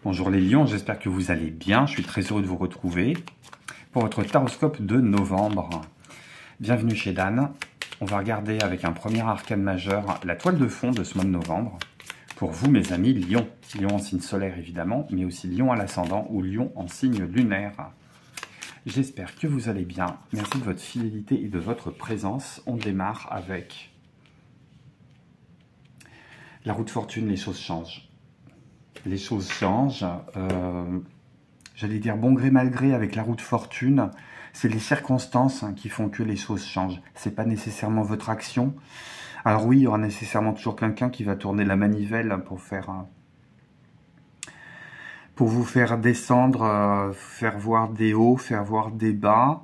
Bonjour les lions, j'espère que vous allez bien. Je suis très heureux de vous retrouver pour votre taroscope de novembre. Bienvenue chez Dan. On va regarder avec un premier arcane majeur la toile de fond de ce mois de novembre. Pour vous mes amis lions, lion en signe solaire évidemment, mais aussi lion à l'ascendant ou lion en signe lunaire. J'espère que vous allez bien. Merci de votre fidélité et de votre présence. On démarre avec la roue de fortune, les choses changent. Les choses changent, j'allais dire bon gré mal gré avec la roue de fortune, c'est les circonstances qui font que les choses changent, c'est pas nécessairement votre action. Alors oui, il y aura nécessairement toujours quelqu'un qui va tourner la manivelle pour vous faire descendre, faire voir des hauts, faire voir des bas.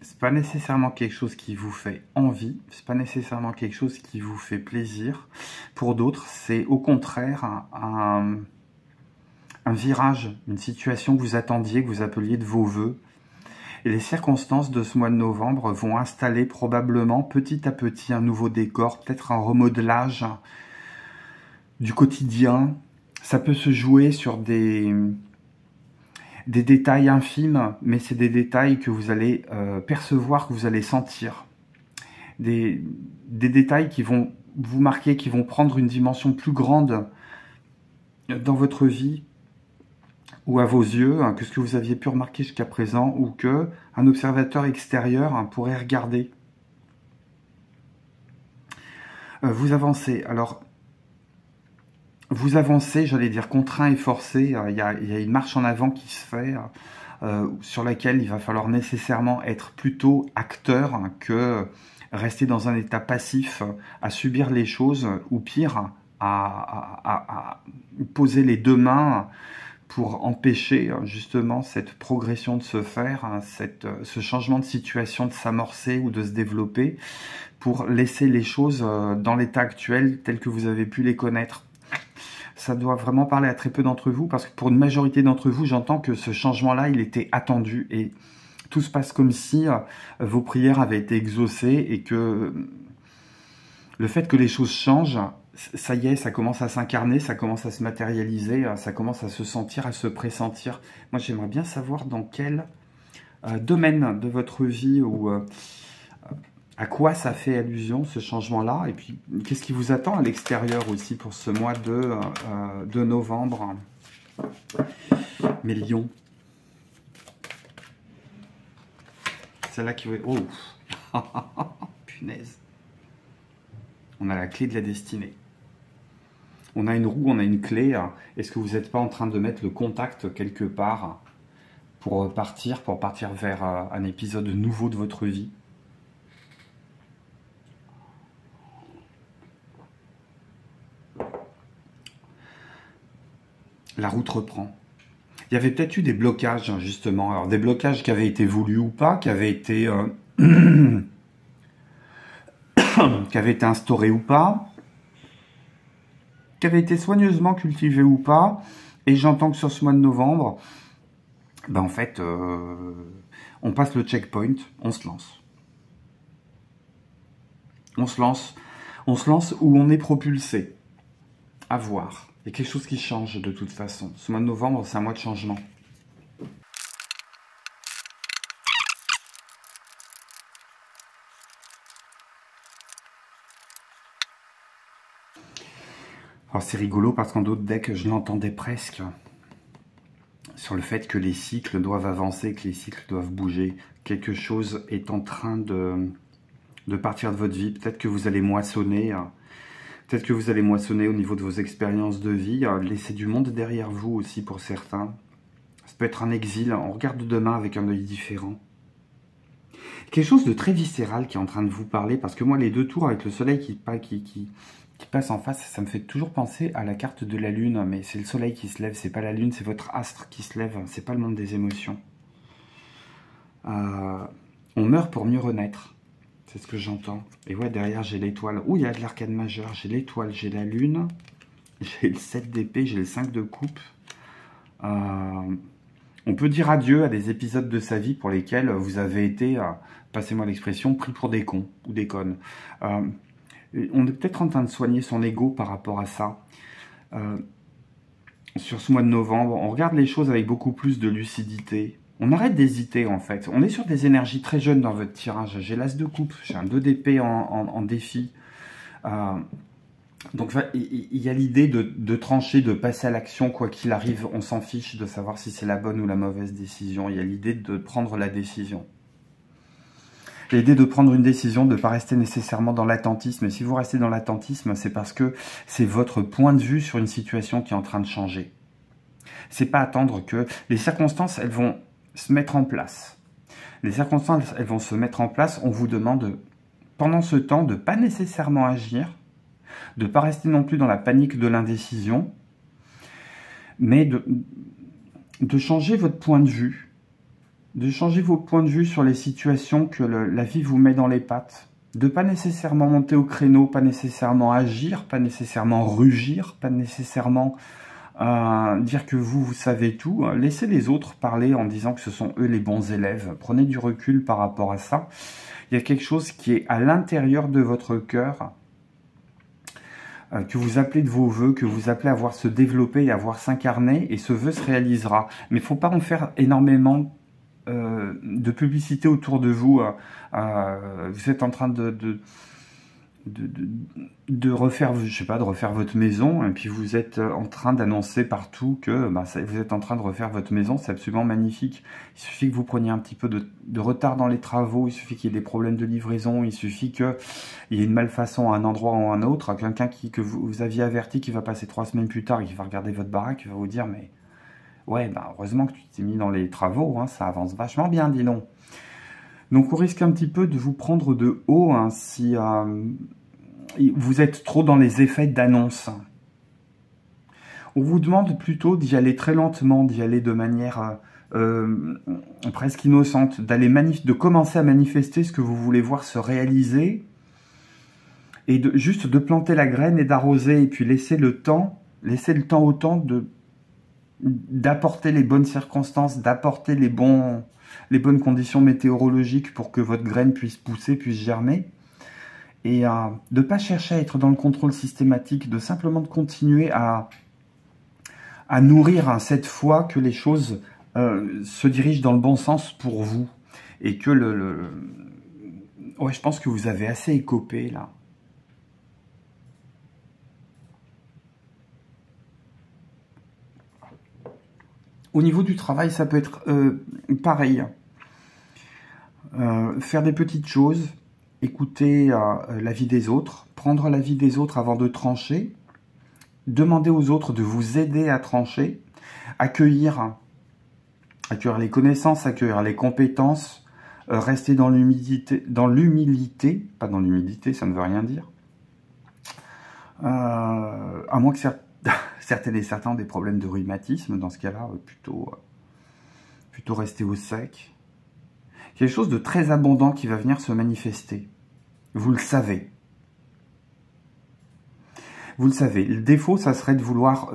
C'est pas nécessairement quelque chose qui vous fait envie, c'est pas nécessairement quelque chose qui vous fait plaisir. Pour d'autres, c'est au contraire un virage, une situation que vous attendiez, que vous appeliez de vos voeux. Et les circonstances de ce mois de novembre vont installer probablement petit à petit un nouveau décor, peut-être un remodelage du quotidien. Ça peut se jouer sur des détails infimes, mais c'est des détails que vous allez percevoir, que vous allez sentir. Des détails qui vont vous marquer, qui vont prendre une dimension plus grande dans votre vie ou à vos yeux que ce que vous aviez pu remarquer jusqu'à présent ou que un observateur extérieur pourrait regarder. Vous avancez. Alors, vous avancez, j'allais dire contraint et forcé, il y a une marche en avant qui se fait, sur laquelle il va falloir nécessairement être plutôt acteur que rester dans un état passif, à subir les choses, ou pire, à poser les deux mains pour empêcher justement cette progression de se faire, ce changement de situation de s'amorcer ou de se développer, pour laisser les choses dans l'état actuel tel que vous avez pu les connaître. Ça doit vraiment parler à très peu d'entre vous, parce que pour une majorité d'entre vous, j'entends que ce changement-là, il était attendu. Et tout se passe comme si vos prières avaient été exaucées et que le fait que les choses changent, ça y est, ça commence à s'incarner, ça commence à se matérialiser, ça commence à se sentir, à se pressentir. Moi, j'aimerais bien savoir dans quel domaine de votre vie ou à quoi ça fait allusion, ce changement-là, et puis qu'est-ce qui vous attend à l'extérieur aussi pour ce mois de novembre, mes lions. Celle-là qui... Oh punaise. On a la clé de la destinée. On a une roue, on a une clé. Est-ce que vous n'êtes pas en train de mettre le contact quelque part pour partir vers un épisode nouveau de votre vie ? La route reprend. Il y avait peut-être eu des blocages, justement. Alors, des blocages qui avaient été voulus ou pas, qui avaient été instaurés ou pas, qui avaient été soigneusement cultivés ou pas. Et j'entends que sur ce mois de novembre, ben en fait, on passe le checkpoint, on se lance. On se lance où on est propulsé. À voir. Il y a quelque chose qui change de toute façon. Ce mois de novembre, c'est un mois de changement. Alors c'est rigolo parce qu'en d'autres decks, je l'entendais presque. Sur le fait que les cycles doivent avancer, que les cycles doivent bouger. Quelque chose est en train de partir de votre vie. Peut-être que vous allez moissonner. Peut-être que vous allez moissonner au niveau de vos expériences de vie, laisser du monde derrière vous aussi pour certains. Ça peut être un exil, on regarde demain avec un œil différent. Quelque chose de très viscéral qui est en train de vous parler, parce que moi les deux tours avec le soleil qui passe en face, ça me fait toujours penser à la carte de la lune, mais c'est le soleil qui se lève, c'est pas la lune, c'est votre astre qui se lève, c'est pas le monde des émotions. On meurt pour mieux renaître. C'est ce que j'entends. Et ouais, derrière, j'ai l'étoile. Ouh, il y a de l'arcane majeur. J'ai l'étoile, j'ai la lune. J'ai le 7 d'épée, j'ai le 5 de coupe. On peut dire adieu à des épisodes de sa vie pour lesquels vous avez été, passez-moi l'expression, pris pour des cons ou des connes. On est peut-être en train de soigner son ego par rapport à ça. sur ce mois de novembre. On regarde les choses avec beaucoup plus de lucidité. On arrête d'hésiter en fait. On est sur des énergies très jeunes dans votre tirage. J'ai l'as de coupe, j'ai un 2 d'épée en défi. Donc il y a l'idée de trancher, de passer à l'action, quoi qu'il arrive. On s'en fiche de savoir si c'est la bonne ou la mauvaise décision. Il y a l'idée de prendre la décision. L'idée de prendre une décision, de ne pas rester nécessairement dans l'attentisme. Et si vous restez dans l'attentisme, c'est parce que c'est votre point de vue sur une situation qui est en train de changer. C'est pas attendre que les circonstances, elles vont se mettre en place. Les circonstances, elles vont se mettre en place. On vous demande, pendant ce temps, de ne pas nécessairement agir, de ne pas rester non plus dans la panique de l'indécision, mais de changer votre point de vue. De changer vos points de vue sur les situations que la vie vous met dans les pattes. De pas nécessairement monter au créneau, pas nécessairement agir, pas nécessairement rugir, pas nécessairement dire que vous savez tout. Laissez les autres parler en disant que ce sont eux les bons élèves. Prenez du recul par rapport à ça. Il y a quelque chose qui est à l'intérieur de votre cœur, que vous appelez de vos vœux, que vous appelez à voir se développer et à voir s'incarner, et ce vœu se réalisera. Mais il ne faut pas en faire énormément de publicité autour de vous. Vous êtes en train de refaire, je sais pas, de refaire votre maison, et puis vous êtes en train d'annoncer partout que vous êtes en train de refaire votre maison. C'est absolument magnifique. Il suffit que vous preniez un petit peu de retard dans les travaux, il suffit qu'il y ait des problèmes de livraison, il suffit qu'il y ait une malfaçon à un endroit ou à un autre, quelqu'un que vous aviez averti, qui va passer 3 semaines plus tard et qui va regarder votre baraque, il va vous dire, mais ouais, heureusement que tu t'es mis dans les travaux, hein, ça avance vachement bien, dis donc. Donc on risque un petit peu de vous prendre de haut si vous êtes trop dans les effets d'annonce. On vous demande plutôt d'y aller très lentement, d'y aller de manière presque innocente, de commencer à manifester ce que vous voulez voir se réaliser, et juste de planter la graine et d'arroser, et puis laisser le temps au temps d'apporter les bonnes circonstances, d'apporter les bonnes conditions météorologiques pour que votre graine puisse pousser, puisse germer. Et de ne pas chercher à être dans le contrôle systématique, de simplement continuer à nourrir cette foi que les choses se dirigent dans le bon sens pour vous. Et que ouais, je pense que vous avez assez écopé là. Au niveau du travail, ça peut être pareil. Faire des petites choses, écouter l'avis des autres, prendre l'avis des autres avant de trancher, demander aux autres de vous aider à trancher, accueillir les connaissances, accueillir les compétences, rester dans l'humilité, pas dans l'humilité, ça ne veut rien dire. À moins que certaines et certains ont des problèmes de rhumatisme, dans ce cas-là, plutôt rester au sec. Quelque chose de très abondant qui va venir se manifester. Vous le savez. Vous le savez. Le défaut, ça serait de vouloir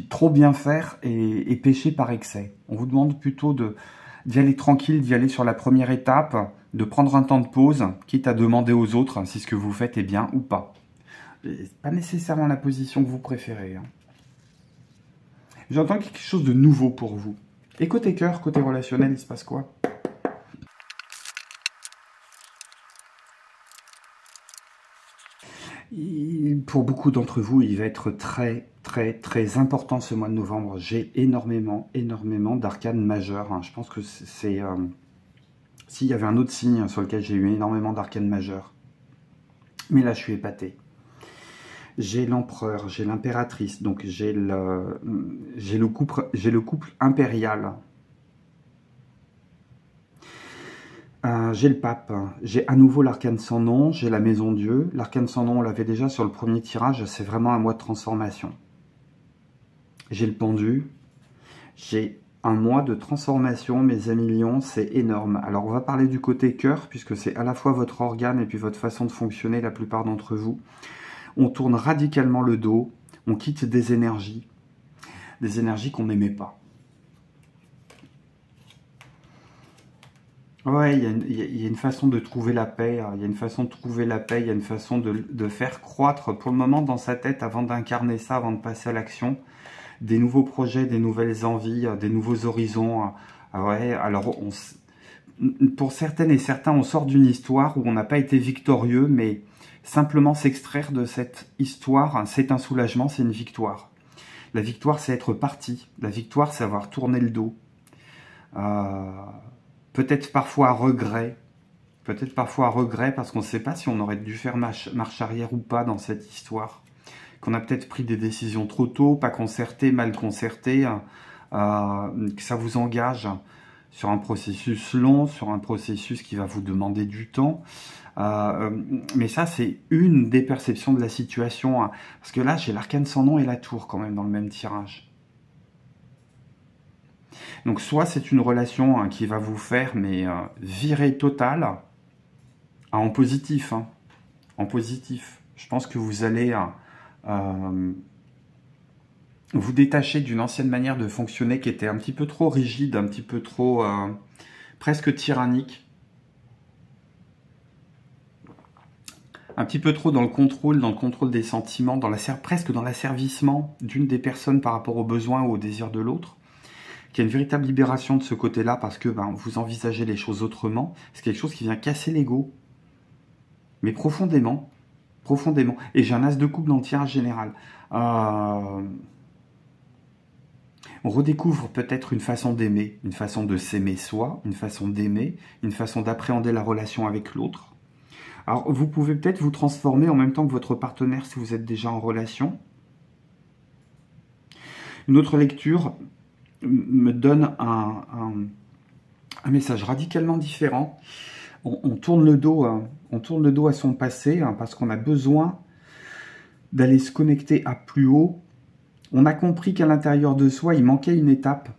trop bien faire et pécher par excès. On vous demande plutôt d'y aller tranquille, d'y aller sur la première étape, de prendre un temps de pause, quitte à demander aux autres si ce que vous faites est bien ou pas. C'est pas nécessairement la position que vous préférez. Hein. J'entends quelque chose de nouveau pour vous. Et côté cœur, côté relationnel, il se passe quoi? Pour beaucoup d'entre vous, il va être très, très, très important ce mois de novembre. J'ai énormément d'arcanes majeures. Hein. Je pense que c'est... S'il y avait un autre signe sur lequel j'ai eu énormément d'arcanes majeures. Mais là, je suis épaté. J'ai l'empereur, j'ai l'impératrice, donc j'ai le couple impérial. J'ai le pape, j'ai à nouveau l'arcane sans nom, j'ai la maison Dieu. L'arcane sans nom, on l'avait déjà sur le premier tirage, c'est vraiment un mois de transformation. J'ai le pendu, j'ai un mois de transformation, mes amis lions, c'est énorme. Alors on va parler du côté cœur, puisque c'est à la fois votre organe et puis votre façon de fonctionner, la plupart d'entre vous. On tourne radicalement le dos, on quitte des énergies qu'on n'aimait pas. Ouais, il y a une façon de trouver la paix, hein. Il y a une façon de trouver la paix, il y a une façon de faire croître pour le moment dans sa tête avant d'incarner ça, avant de passer à l'action, des nouveaux projets, des nouvelles envies, des nouveaux horizons. Ouais, alors pour certaines et certains, on sort d'une histoire où on n'a pas été victorieux, mais simplement s'extraire de cette histoire, c'est un soulagement, c'est une victoire. La victoire, c'est être parti. La victoire, c'est avoir tourné le dos. Euh, Peut-être parfois à regret. Peut-être parfois à regret parce qu'on ne sait pas si on aurait dû faire marche arrière ou pas dans cette histoire. Qu'on a peut-être pris des décisions trop tôt, pas concertées, mal concertées. Que ça vous engage sur un processus long, sur un processus qui va vous demander du temps. Mais ça, c'est une des perceptions de la situation, hein. Parce que là, j'ai l'arcane sans nom et la tour quand même dans le même tirage. Donc soit c'est une relation, hein, qui va vous faire mais virer total, en positif, hein, en positif. Je pense que vous allez vous détacher d'une ancienne manière de fonctionner qui était un petit peu trop rigide, un petit peu trop presque tyrannique. Un petit peu trop dans le contrôle des sentiments, presque dans l'asservissement d'une des personnes par rapport aux besoins ou aux désirs de l'autre. Qu'il y a une véritable libération de ce côté-là parce que vous envisagez les choses autrement. C'est quelque chose qui vient casser l'ego. Mais profondément. Profondément. Et j'ai un as de coupe dans le tirage général. On redécouvre peut-être une façon d'aimer, une façon de s'aimer soi, une façon d'aimer, une façon d'appréhender la relation avec l'autre. Alors, vous pouvez peut-être vous transformer en même temps que votre partenaire si vous êtes déjà en relation. Une autre lecture me donne un message radicalement différent. On tourne le dos à son passé, hein, parce qu'on a besoin d'aller se connecter à plus haut. On a compris qu'à l'intérieur de soi, il manquait une étape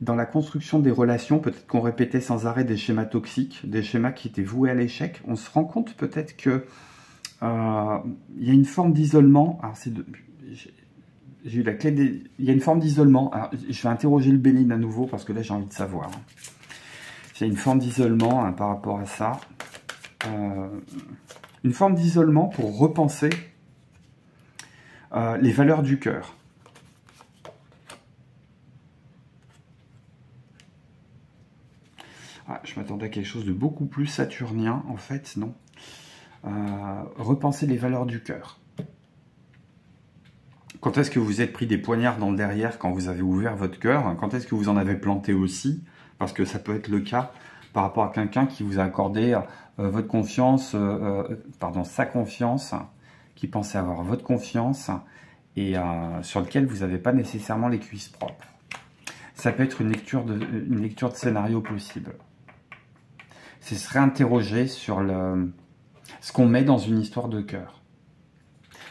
dans la construction des relations. Peut-être qu'on répétait sans arrêt des schémas toxiques, des schémas qui étaient voués à l'échec. On se rend compte peut-être que il y a une forme d'isolement. Alors j'ai eu la clé des... Il y a une forme d'isolement. Alors, je vais interroger le Bénin à nouveau parce que là j'ai envie de savoir. Il y a une forme d'isolement, hein, par rapport à ça. Une forme d'isolement pour repenser les valeurs du cœur. Je m'attendais à quelque chose de beaucoup plus saturnien, en fait, non. Repenser les valeurs du cœur. Quand est-ce que vous êtes pris des poignards dans le derrière quand vous avez ouvert votre cœur? Quand est-ce que vous en avez planté aussi? Parce que ça peut être le cas par rapport à quelqu'un qui vous a accordé votre confiance, sa confiance, qui pensait avoir votre confiance et sur lequel vous n'avez pas nécessairement les cuisses propres. Ça peut être une lecture de scénario possible. C'est se réinterroger sur ce qu'on met dans une histoire de cœur.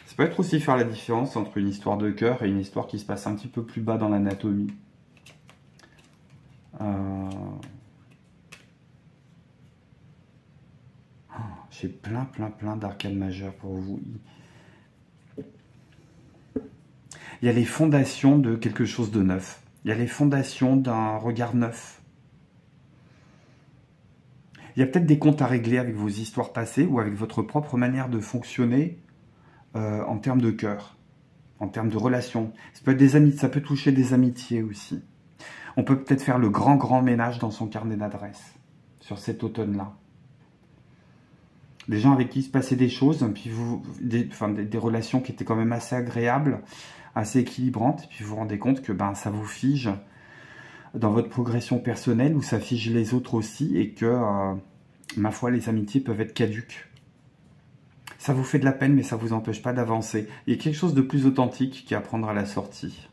Ça peut être aussi faire la différence entre une histoire de cœur et une histoire qui se passe un petit peu plus bas dans l'anatomie. J'ai plein d'arcanes majeures pour vous. Il y a les fondations de quelque chose de neuf. Il y a les fondations d'un regard neuf. Il y a peut-être des comptes à régler avec vos histoires passées ou avec votre propre manière de fonctionner en termes de cœur, en termes de relations. Ça peut être des amis, ça peut toucher des amitiés aussi. On peut peut-être faire le grand ménage dans son carnet d'adresses sur cet automne-là. Des gens avec qui se passaient des choses, puis des relations qui étaient quand même assez agréables, assez équilibrantes, puis vous vous rendez compte que ça vous fige dans votre progression personnelle, ou ça fige les autres aussi, et que, ma foi, les amitiés peuvent être caduques. Ça vous fait de la peine, mais ça ne vous empêche pas d'avancer. Il y a quelque chose de plus authentique qui à prendre à la sortie.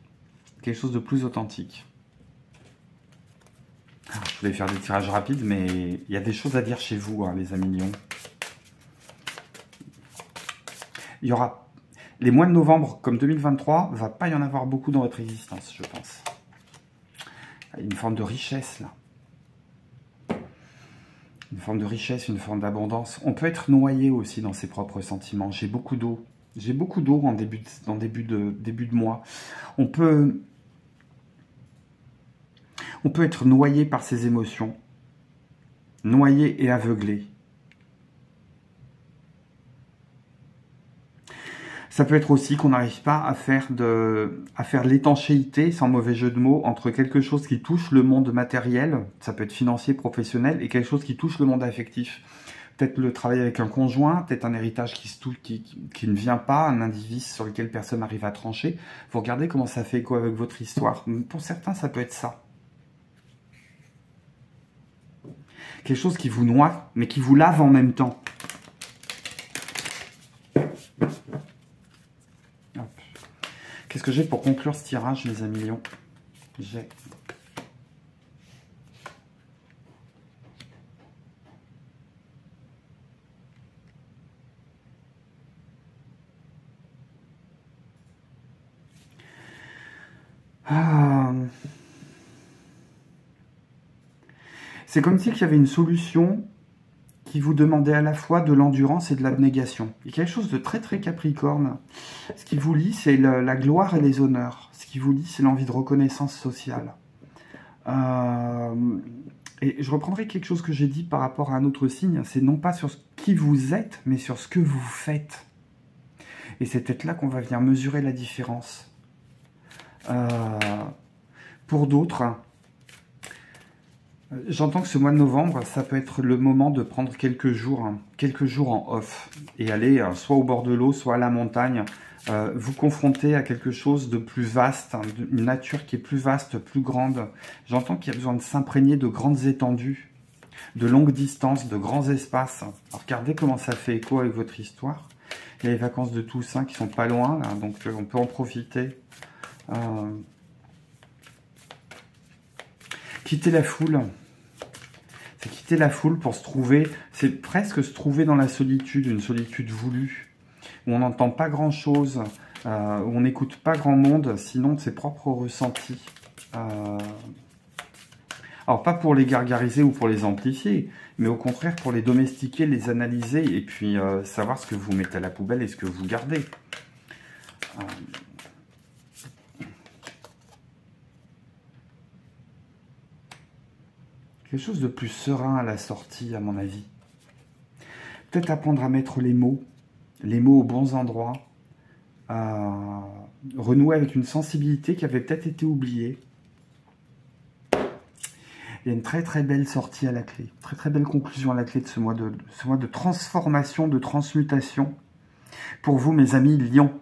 Quelque chose de plus authentique. Je voulais faire des tirages rapides, mais il y a des choses à dire chez vous, hein, les amis lions. Il y aura les mois de novembre, comme 2023, va pas y en avoir beaucoup dans votre existence, je pense. Il y a une forme de richesse, là. Une forme de richesse, une forme d'abondance. On peut être noyé aussi dans ses propres sentiments. J'ai beaucoup d'eau. J'ai beaucoup d'eau en début de mois. On peut être noyé par ses émotions. noyé et aveuglé. Ça peut être aussi qu'on n'arrive pas à faire l'étanchéité, sans mauvais jeu de mots, entre quelque chose qui touche le monde matériel, ça peut être financier, professionnel, et quelque chose qui touche le monde affectif. Peut-être le travail avec un conjoint, peut-être un héritage qui ne vient pas, un indivice sur lequel personne n'arrive à trancher. Vous regardez comment ça fait écho avec votre histoire. Pour certains, ça peut être ça. Quelque chose qui vous noie, mais qui vous lave en même temps. Qu'est-ce que j'ai pour conclure ce tirage, les amis lions? J'ai... C'est comme s'il y avait une solution qui vous demandait à la fois de l'endurance et de l'abnégation. Il y a quelque chose de très très capricorne. Ce qui vous lie, c'est la gloire et les honneurs. Ce qui vous lie, c'est l'envie de reconnaissance sociale. Et je reprendrai quelque chose que j'ai dit par rapport à un autre signe. C'est non pas sur qui vous êtes, mais sur ce que vous faites. Et c'est peut-être là qu'on va venir mesurer la différence. Pour d'autres... J'entends que ce mois de novembre, ça peut être le moment de prendre quelques jours en off et aller soit au bord de l'eau, soit à la montagne, vous confronter à quelque chose de plus vaste, une nature qui est plus vaste, plus grande. J'entends qu'il y a besoin de s'imprégner de grandes étendues, de longues distances, de grands espaces. Alors regardez comment ça fait écho avec votre histoire. Il y a les vacances de Toussaint qui sont pas loin, là, donc on peut en profiter. Quitter la foule, c'est quitter la foule pour se trouver, c'est presque se trouver dans la solitude, une solitude voulue, où on n'entend pas grand-chose, où on n'écoute pas grand monde, sinon de ses propres ressentis. Alors pas pour les gargariser ou pour les amplifier, mais au contraire pour les domestiquer, les analyser, et puis savoir ce que vous mettez à la poubelle et ce que vous gardez. Quelque chose de plus serein à la sortie, à mon avis. Peut-être apprendre à mettre les mots aux bons endroits, renouer avec une sensibilité qui avait peut-être été oubliée. Il y a une très très belle sortie à la clé, très très belle conclusion à la clé de ce mois de transformation, de transmutation. Pour vous, mes amis lions.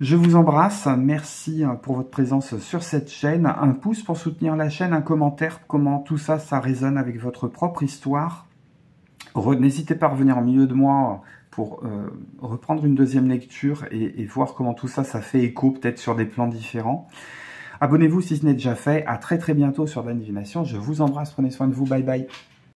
Je vous embrasse, merci pour votre présence sur cette chaîne. Un pouce pour soutenir la chaîne, un commentaire, comment tout ça, ça résonne avec votre propre histoire. N'hésitez pas à revenir en milieu de mois pour reprendre une deuxième lecture et voir comment tout ça, ça fait écho peut-être sur des plans différents. Abonnez-vous si ce n'est déjà fait. À très très bientôt sur la Divination. Je vous embrasse, prenez soin de vous, bye bye.